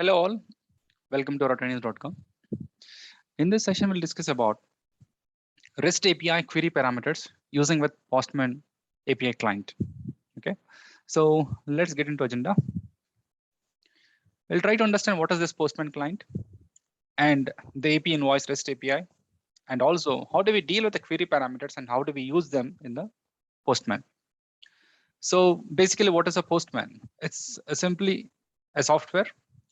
Hello all, welcome to autonews.com. In this session, we'll discuss about REST API query parameters using with Postman API client. Okay, so let's get into agenda. We'll try to understand what is this Postman client and the API invoice REST API, and also how do we deal with the query parameters and how do we use them in the Postman. So basically, what is a Postman? It's simply a software,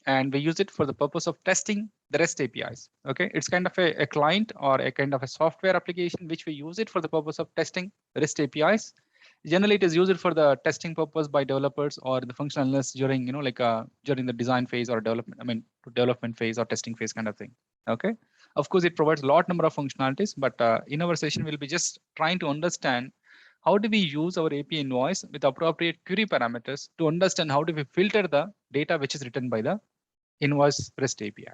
and we use it for the purpose of testing the REST APIs. Okay, it's kind of a client or a kind of a software application which we use it for the purpose of testing REST APIs. Generally, it is used for the testing purpose by developers or the functional analysts during during the design phase or development. Development phase or testing phase kind of thing. Okay, of course, it provides a lot number of functionalities, but in our session, we'll be just trying to understand how do we use our API invoice with appropriate query parameters to understand how do we filter the data which is written by the invoice REST API.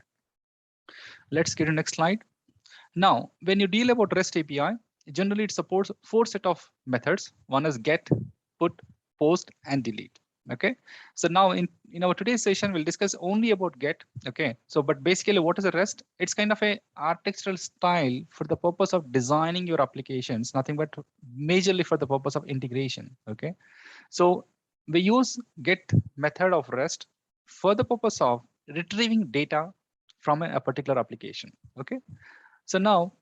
Let's get to next slide. Now, when you deal about REST API, generally it supports 4 set of methods. One is get, put, post, and delete. Okay, so now in our today's session, we'll discuss only about get. Okay, so but basically what is a REST? It's kind of a architectural style for the purpose of designing your applications, nothing but majorly for the purpose of integration. Okay, so we use get method of REST for the purpose of retrieving data from a particular application. Okay, so now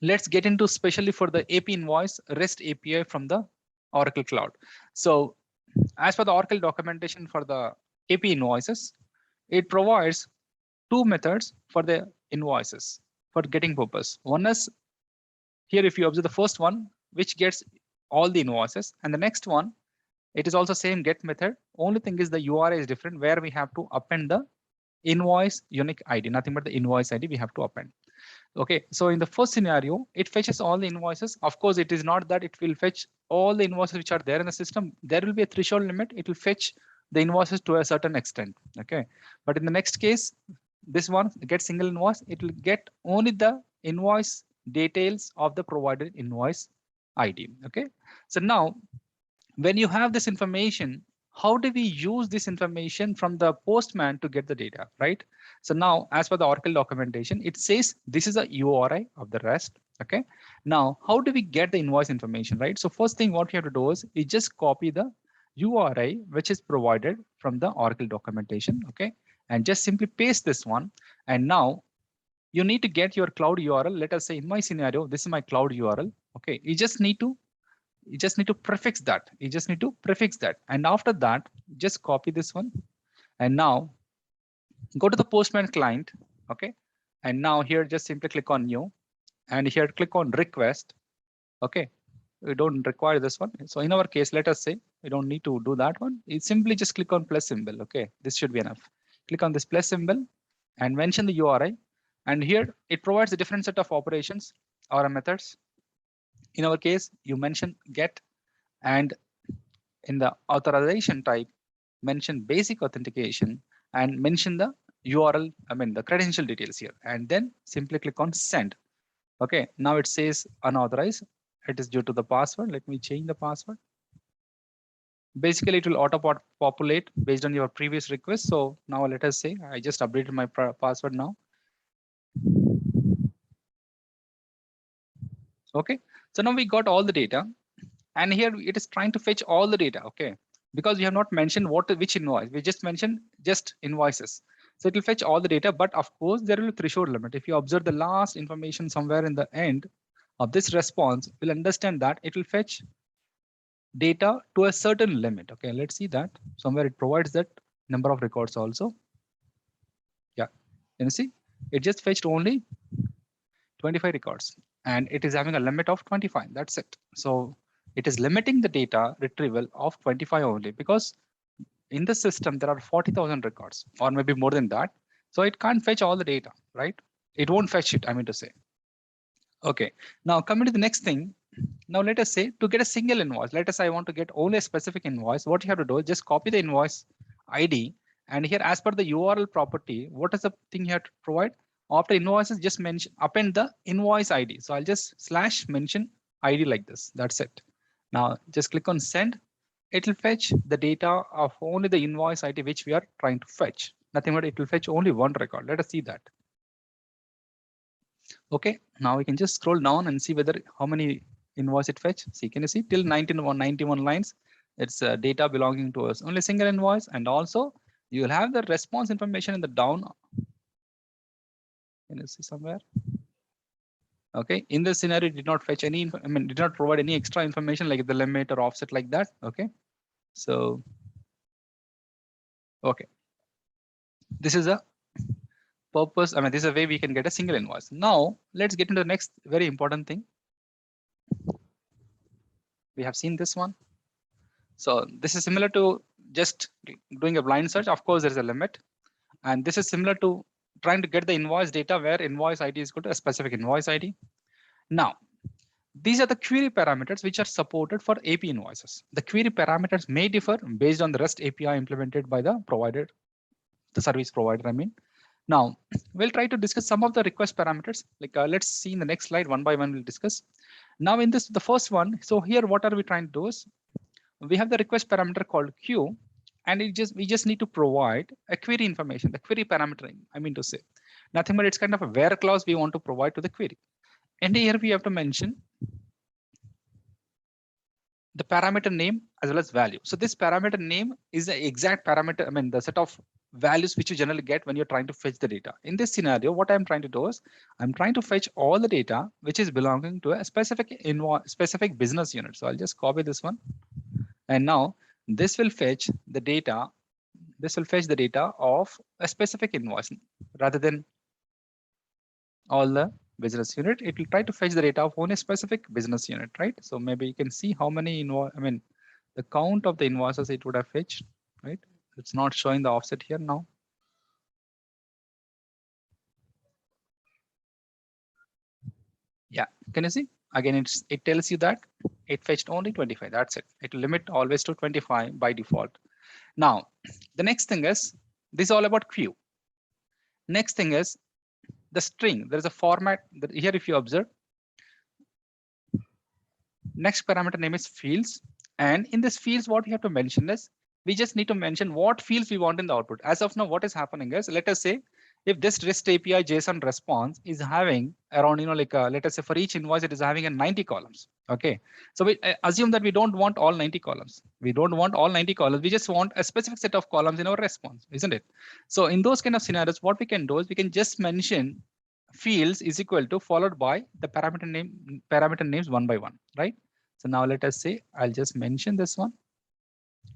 let's get into especially for the API invoice REST API from the Oracle Cloud. So as for the Oracle documentation for the API invoices, it provides 2 methods for the invoices for getting purpose. One is here, if you observe the first one, which gets all the invoices, and the next one, it is also same get method. Only thing is the URI is different, where we have to append the invoice unique ID, nothing but the invoice ID we have to append. Okay, so in the first scenario, it fetches all the invoices. Of course, it is not that it will fetch all the invoices which are there in the system. There will be a threshold limit. It will fetch the invoices to a certain extent. Okay, but in the next case, this one get single invoice. It will get only the invoice details of the provided invoice ID. Okay, so now when you have this information, how do we use this information from the Postman to get the data, right? So now, as per the Oracle documentation, it says this is a URI of the REST. Okay. Now, how do we get the invoice information, right? So first thing what you have to do is you just copy the URI which is provided from the Oracle documentation. Okay, and just simply paste this one. And now you need to get your cloud URL. Let us say in my scenario, this is my cloud URL. Okay, you just need to prefix that. You just need to prefix that. And after that, just copy this one. And now go to the Postman client. Okay. And now here, just simply click on new. And here, click on request. Okay. We don't require this one. So in our case, let us say we don't need to do that one. You simply just click on plus symbol. Okay. This should be enough. Click on this plus symbol and mention the URI. And here it provides a different set of operations or methods. In our case, you mention get, and in the authorization type, mention basic authentication and mention the URL, the credential details here, and then simply click on send. Okay, now it says unauthorized. It is due to the password. Let me change the password. Basically, it will auto populate based on your previous request. So now let us say I just updated my password now. Okay, so now we got all the data, and here it is trying to fetch all the data. Okay, because we have not mentioned which invoice, we just mentioned just invoices. So it will fetch all the data, but of course there will be a threshold limit. If you observe the last information somewhere in the end of this response, we'll understand that it will fetch data to a certain limit. Okay, let's see that somewhere it provides that number of records also. Yeah, you see, it just fetched only 25 records, and it is having a limit of 25. That's it. So it is limiting the data retrieval of 25 only, because in the system there are 40,000 records or maybe more than that. So it can't fetch all the data, right? It won't fetch it, I mean to say. Okay, now coming to the next thing. Now let us say to get a single invoice, let us say I want to get only a specific invoice. What you have to do is just copy the invoice ID, and here as per the URL property, what is the thing you have to provide? After invoices, just mention append the invoice ID. So I'll just / mention ID like this. That's it. Now just click on send. It will fetch the data of only the invoice ID which we are trying to fetch. Nothing but it will fetch only one record. Let us see that. Okay, now we can just scroll down and see whether how many invoice it fetch. See, can you see till 91 lines? It's data belonging to us, only single invoice, and also you will have the response information in the down. Can you see somewhere? Okay, in this scenario, it did not fetch any, did not provide any extra information like the limit or offset like that. Okay, so, okay, this is a purpose. This is a way we can get a single invoice. Now, let's get into the next very important thing. We have seen this one. So this is similar to just doing a blind search. Of course, there is a limit. And this is similar to trying to get the invoice data where invoice ID is equal to a specific invoice ID. Now, these are the query parameters which are supported for AP invoices. The query parameters may differ based on the REST API implemented by the provider, the service provider, Now, we'll try to discuss some of the request parameters. Like let's see in the next slide, one by one we'll discuss. Now in this, the first one, so here what are we trying to do is, we have the request parameter called Q, and we just need to provide a query information, the query parameter, to say. Nothing but it's kind of a where clause we want to provide to the query. And here we have to mention the parameter name as well as value. So this parameter name is the exact parameter, the set of values which you generally get when you're trying to fetch the data. In this scenario, what I'm trying to do is I'm trying to fetch all the data which is belonging to a specific business unit. So I'll just copy this one. And now this will fetch the data. This will fetch the data of a specific invoice rather than all the business unit. It will try to fetch the data of only specific business unit, right? So maybe you can see how many the count of the invoices it would have fetched, right? It's not showing the offset here now. Yeah, can you see? Again, it tells you that it fetched only 25. That's it. It will limit always to 25 by default. Now, the next thing is, this is all about Q. Next thing is the string. There is a format that here, if you observe, next parameter name is fields. And in this fields, what we have to mention is, we just need to mention what fields we want in the output. As of now, what is happening is, let us say, if this REST API JSON response is having around, let us say for each invoice, it is having a 90 columns. Okay. So we assume that we don't want all 90 columns. We don't want all 90 columns. We just want a specific set of columns in our response, isn't it? So in those kind of scenarios, what we can do is we can just mention fields is equal to followed by the parameter names one by one, right? So now let us say, I'll just mention this one,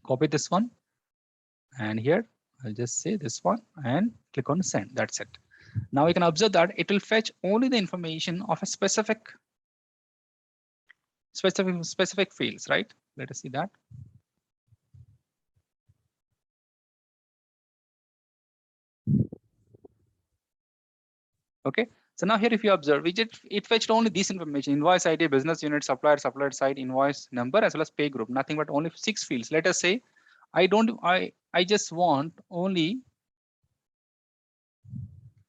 copy this one, and here I'll just say this one and click on send. That's it. Now we can observe that it will fetch only the information of a specific fields, right? Let us see that. Okay. So now here, if you observe, it fetched only this information: invoice ID, business unit, supplier side, invoice number, as well as pay group. Nothing but only 6 fields. Let us say I just want only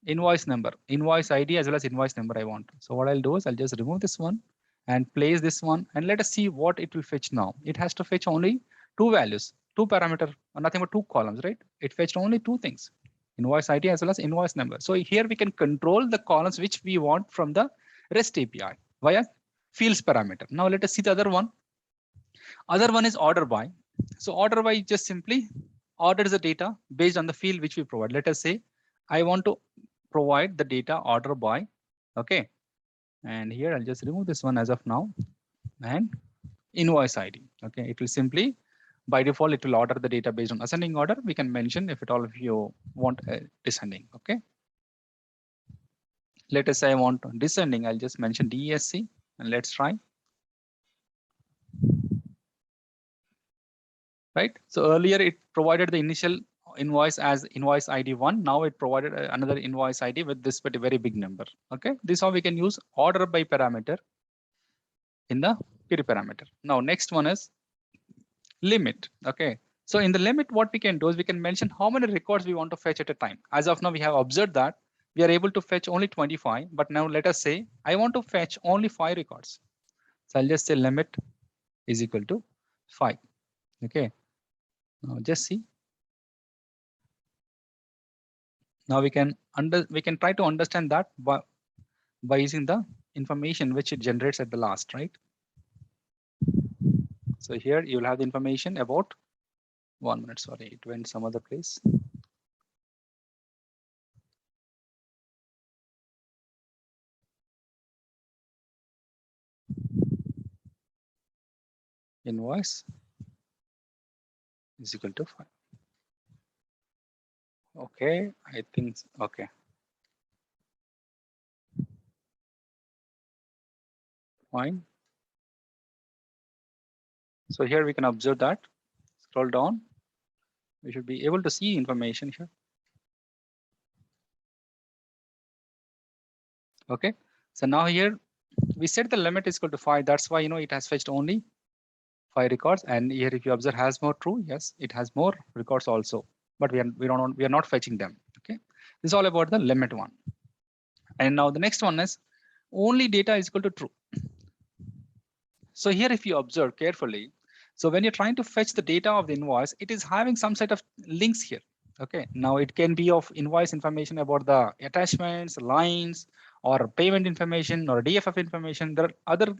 invoice number, invoice ID, as well as invoice number I want. So what I'll do is I'll just remove this one and place this one, and let us see what it will fetch now. It has to fetch only 2 values, 2 parameter, nothing but 2 columns, right? It fetched only 2 things: invoice ID as well as invoice number. So here we can control the columns which we want from the REST API via fields parameter. Now let us see the other one. Other one is order by. So order by just simply orders the data based on the field which we provide. Let us say I want to provide the data order by. Okay. And here I'll just remove this one as of now, and invoice ID. Okay. It will simply, by default, it will order the data based on ascending order. We can mention if at all if you want descending. Okay. Let us say I want descending. I'll just mention DESC and let's try. Right. So earlier it provided the initial invoice as invoice ID 1. Now it provided another invoice ID with this very big number. Okay. This is how we can use order by parameter in the query parameter. Now next one is limit. Okay. So in the limit, what we can do is we can mention how many records we want to fetch at a time. As of now, we have observed that we are able to fetch only 25. But now let us say I want to fetch only 5 records. So I'll just say limit is equal to 5. Okay. Now just see. Now we can try to understand that by using the information which it generates at the last, right? So here you will have the information about 1 minute. Sorry, it went some other place. Invoice is equal to 5. Okay, I think okay. Fine. So here we can observe that. Scroll down. We should be able to see information here. Okay. So now here we set the limit is equal to 5. That's why it has fetched only 5 records. And here if you observe has more true, yes, it has more records also. But we are not fetching them. Okay. This is all about the limit one. And now the next one is only data is equal to true. So here if you observe carefully, so when you're trying to fetch the data of the invoice, it is having some set of links here. Okay, now it can be of invoice information about the attachments, lines, or payment information or DFF information. There are other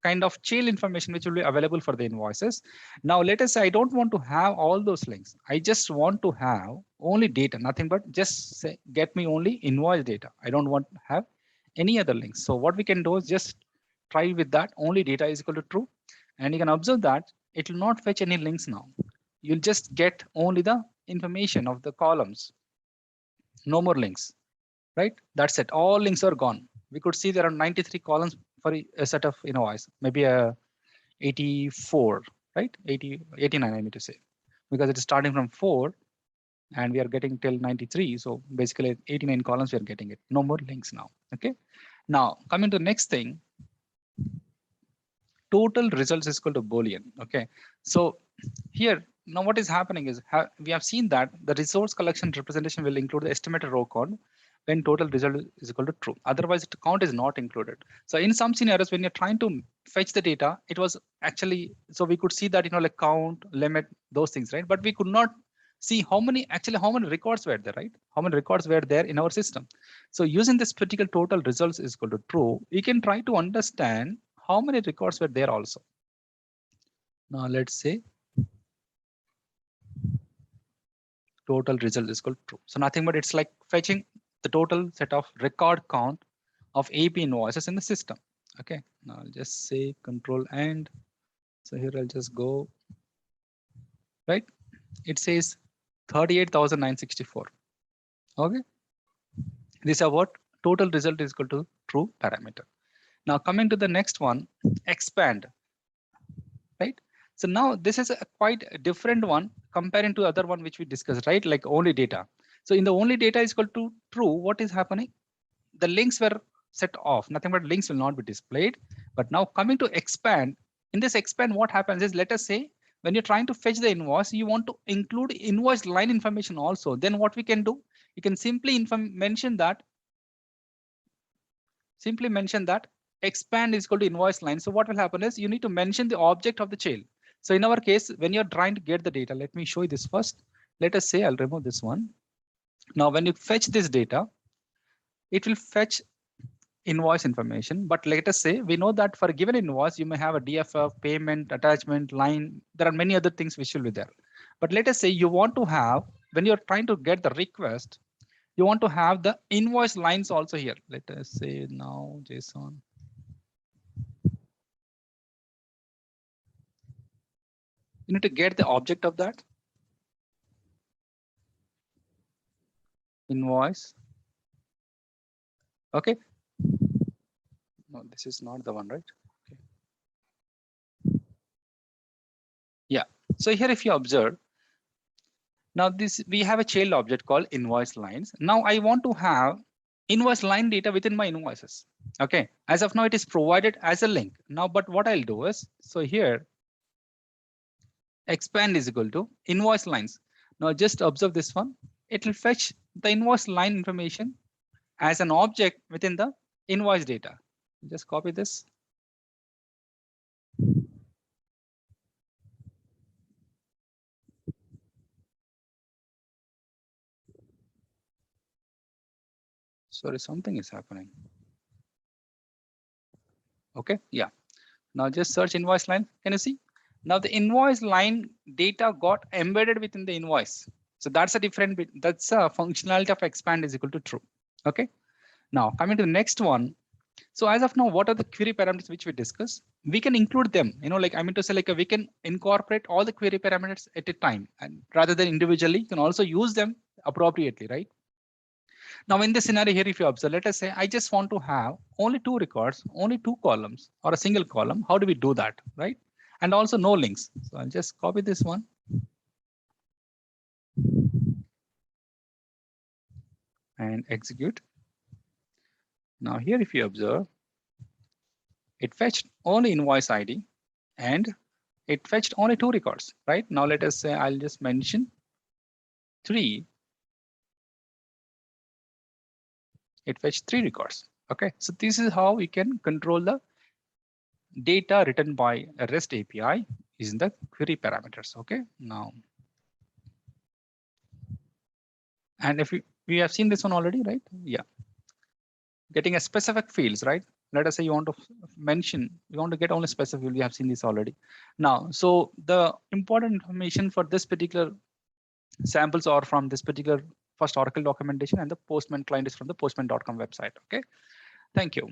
kind of tail information which will be available for the invoices. Now let us say I don't want to have all those links. I just want to have only data, nothing but just say get me only invoice data. I don't want to have any other links. So what we can do is just try with that only data is equal to true, and you can observe that it will not fetch any links now. You'll just get only the information of the columns, no more links, right? That's it. All links are gone. We could see there are 93 columns for a set of invoice, maybe a 84, right? 89, I mean to say, because it is starting from 4 and we are getting till 93. So basically 89 columns, we are getting it. No more links now. Okay. Now coming to the next thing, total results is equal to Boolean. Okay. So here, now what is happening is we have seen that the resource collection representation will include the estimated row count when total result is equal to true. Otherwise, the count is not included. So in some scenarios, when you're trying to fetch the data, it was actually, so we could see that, like count, limit, those things, right? But we could not see how many records were there, right? How many records were there in our system? So using this particular total results is equal to true, we can try to understand how many records were there also. Now let's say total result is equal to true. So nothing but it's like fetching the total set of record count of AP invoices in the system. Okay, now I'll just say control and so here I'll just go right. It says 38,964. Okay, this is what total result is equal to true parameter. Now coming to the next one, expand, right? So now this is a quite different one comparing to other one which we discussed, right? Like only data. So in the only data is equal to true, what is happening? The links were set off, nothing but links will not be displayed. But now coming to expand, in this expand, what happens is, let us say, when you're trying to fetch the invoice, you want to include invoice line information also. Then what we can do, you can simply mention that expand is equal to invoice line. So what will happen is you need to mention the object of the child. So in our case, when you're trying to get the data, let me show you this first. Let us say I'll remove this one. Now, when you fetch this data, it will fetch invoice information. But let us say we know that for a given invoice, you may have a DFF, payment, attachment, line. There are many other things which will be there. But let us say you want to have, when you're trying to get the request, you want to have the invoice lines also here. Let us say now JSON. You need to get the object of that invoice. Okay. No, this is not the one, right? Okay. Yeah. So here, if you observe, now this we have a child object called invoice lines. Now I want to have invoice line data within my invoices. Okay. As of now, it is provided as a link. Now, but what I'll do is, so here, expand is equal to invoice lines. Now just observe this one. It will fetch the invoice line information as an object within the invoice data. Just copy this. Sorry, something is happening. Okay, yeah. Now just search invoice line. Can you see? Now the invoice line data got embedded within the invoice. So that's a different bit. That's a functionality of expand is equal to true. Okay. Now coming to the next one. So as of now, what are the query parameters which we discuss? We can include them. Like I mean to say, like we can incorporate all the query parameters at a time, and rather than individually, you can also use them appropriately, right? Now in this scenario here, if you observe, let us say I just want to have only 2 records, only 2 columns or a single column. How do we do that, right? And also no links. So I'll just copy this one. And execute. Now here, if you observe, it fetched only invoice ID and it fetched only 2 records, right? Now let us say I'll just mention 3. It fetched 3 records. Okay, so this is how we can control the data written by a REST API is in the query parameters. Okay, now, and if we have seen this one already, right? Yeah, getting a specific fields, right? Let us say you want to mention, you want to get only specific field. We have seen this already. Now, so the important information for this particular samples are from this particular first Oracle documentation, and the Postman client is from the postman.com website. Okay, thank you.